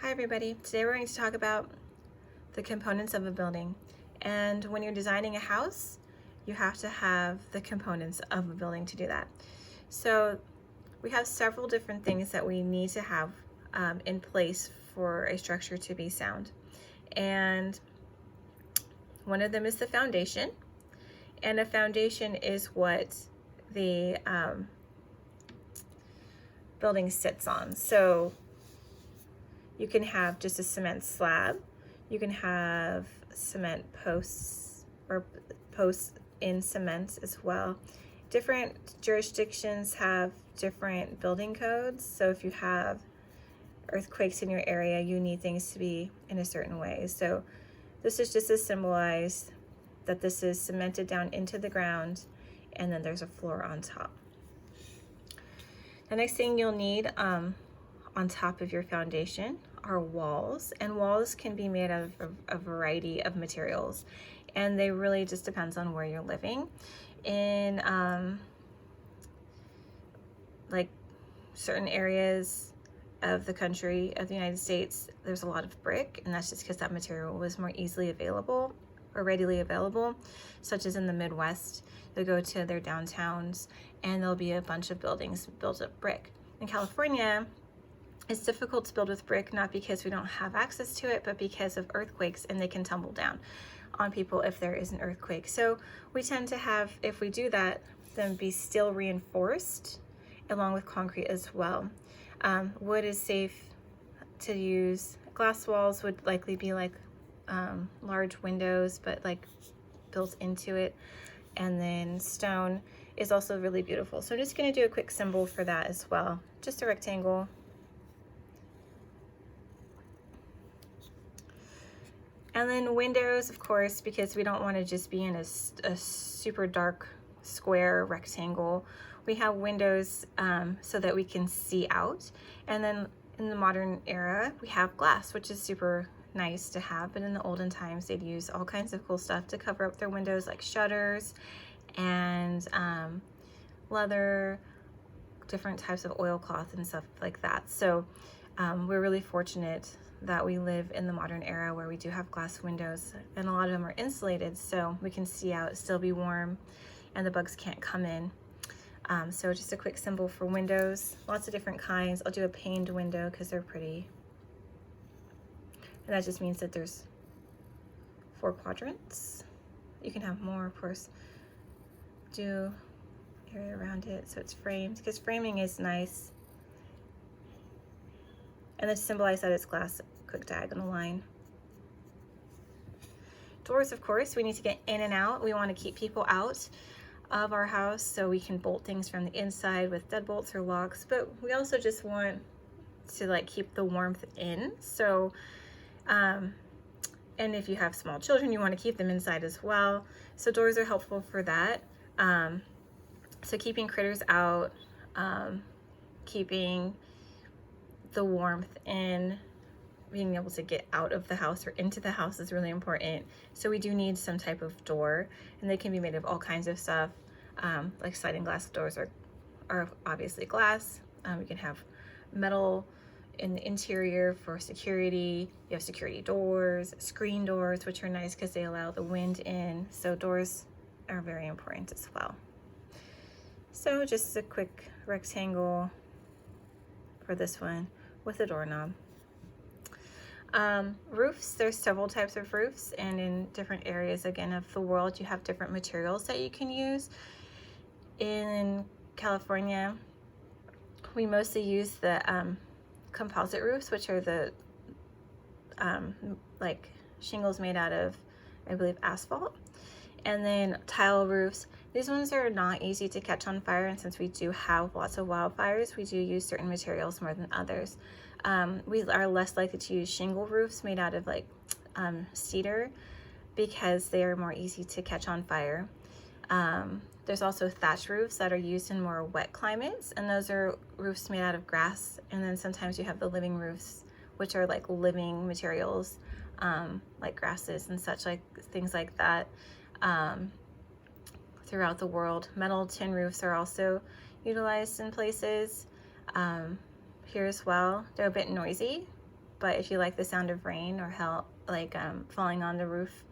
Hi everybody, today we're going to talk about the components of a building. And when you're designing a house, you have to have the components of a building to do that. So we have several different things that we need to have in place for a structure to be sound. And one of them is the foundation. And a foundation is what the building sits on. So you can have just a cement slab. You can have cement posts or posts in cement as well. Different jurisdictions have different building codes. So if you have earthquakes in your area, you need things to be in a certain way. So this is just to symbolize that this is cemented down into the ground and then there's a floor on top. The next thing you'll need on top of your foundation are walls, and walls can be made out of a variety of materials, and they really just depends on where you're living. In like certain areas of the country of the United States, there's a lot of brick, and that's just because that material was more easily available or readily available, such as in the Midwest. You'll go to their downtowns and there'll be a bunch of buildings built of brick. In California, it's difficult to build with brick, not because we don't have access to it, but because of earthquakes, and they can tumble down on people if there is an earthquake. So we tend to have, if we do that, them be steel reinforced along with concrete as well. Wood is safe to use. Glass walls would likely be like large windows, but like built into it. And then stone is also really beautiful. So I'm just gonna do a quick symbol for that as well. Just a rectangle. And then windows, of course, because we don't want to just be in a super dark square rectangle. We have windows so that we can see out. And then in the modern era, we have glass, which is super nice to have. But in the olden times, they'd use all kinds of cool stuff to cover up their windows, like shutters and leather, different types of oilcloth and stuff like that. So we're really fortunate that we live in the modern era where we do have glass windows, and a lot of them are insulated so we can see out, still be warm, and the bugs can't come in. So just a quick symbol for windows, lots of different kinds. I'll do a paned window because they're pretty. And that just means that there's 4 quadrants. You can have more, of course. Do area around it so it's framed, because framing is nice. And then to symbolize that it's glass, quick diagonal line. Doors, of course, we need to get in and out. We want to keep people out of our house so we can bolt things from the inside with deadbolts or locks, but we also just want to like keep the warmth in. So, and if you have small children, you want to keep them inside as well. So doors are helpful for that. So keeping critters out, keeping the warmth in, being able to get out of the house or into the house is really important. So we do need some type of door, and they can be made of all kinds of stuff. Like sliding glass doors are obviously glass. We can have metal in the interior for security. You have security doors, screen doors, which are nice because they allow the wind in. So doors are very important as well. So just a quick rectangle for this one with a doorknob. Roofs, there's several types of roofs, and in different areas again of the world you have different materials that you can use. In California, we mostly use the composite roofs, which are the like shingles made out of, I believe, asphalt. And then tile roofs. These ones are not easy to catch on fire, and since we do have lots of wildfires, we do use certain materials more than others. We are less likely to use shingle roofs made out of like cedar because they are more easy to catch on fire. There's also thatch roofs that are used in more wet climates, and those are roofs made out of grass. And then sometimes you have the living roofs, which are like living materials, like grasses and such, like things like that. Throughout the world. Metal tin roofs are also utilized in places here as well. They're a bit noisy, but if you like the sound of rain or falling on the roof,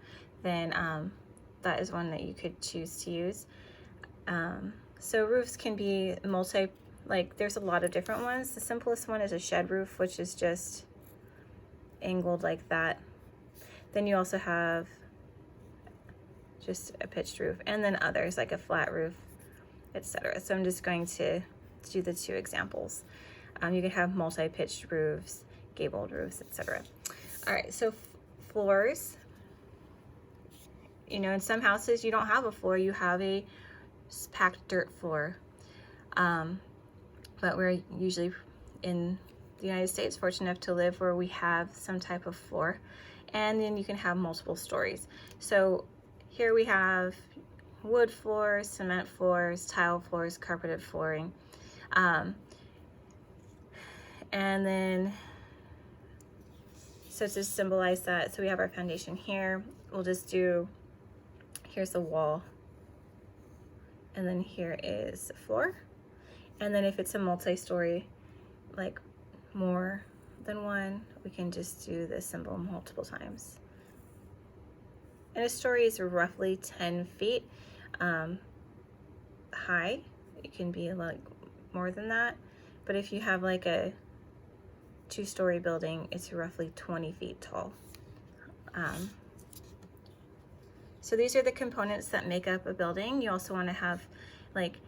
then that is one that you could choose to use. So roofs can be there's a lot of different ones. The simplest one is a shed roof, which is just angled like that. Then you also have just a pitched roof, and then others like a flat roof, etc. So I'm just going to do the 2 examples. You can have multi-pitched roofs, gabled roofs, etc. All right, so floors. You know, in some houses you don't have a floor, you have a packed dirt floor. But we're usually in the United States fortunate enough to live where we have some type of floor, and then you can have multiple stories. So here we have wood floors, cement floors, tile floors, carpeted flooring. And then, so to symbolize that, so we have our foundation here. We'll just do, here's the wall, and then here is the floor. And then if it's a multi-story, like more than one, we can just do this symbol multiple times. And a story is roughly 10 feet high. It can be like more than that, but if you have like a 2-story building, it's roughly 20 feet tall. So these are the components that make up a building. You also want to have like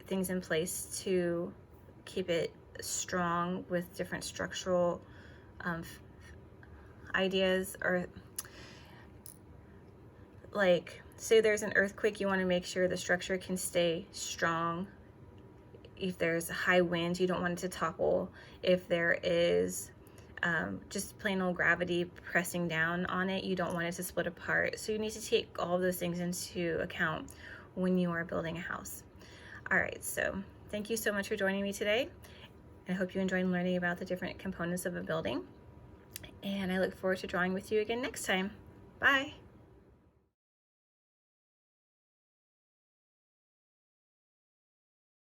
things in place to keep it strong with different structural ideas, or like say there's an earthquake, you want to make sure the structure can stay strong. If there's a high wind, you don't want it to topple. If there is just plain old gravity pressing down on it, you don't want it to split apart. So you need to take all of those things into account when you are building a house. All right, so thank you so much for joining me today. I hope you enjoyed learning about the different components of a building. And I look forward to drawing with you again next time. Bye.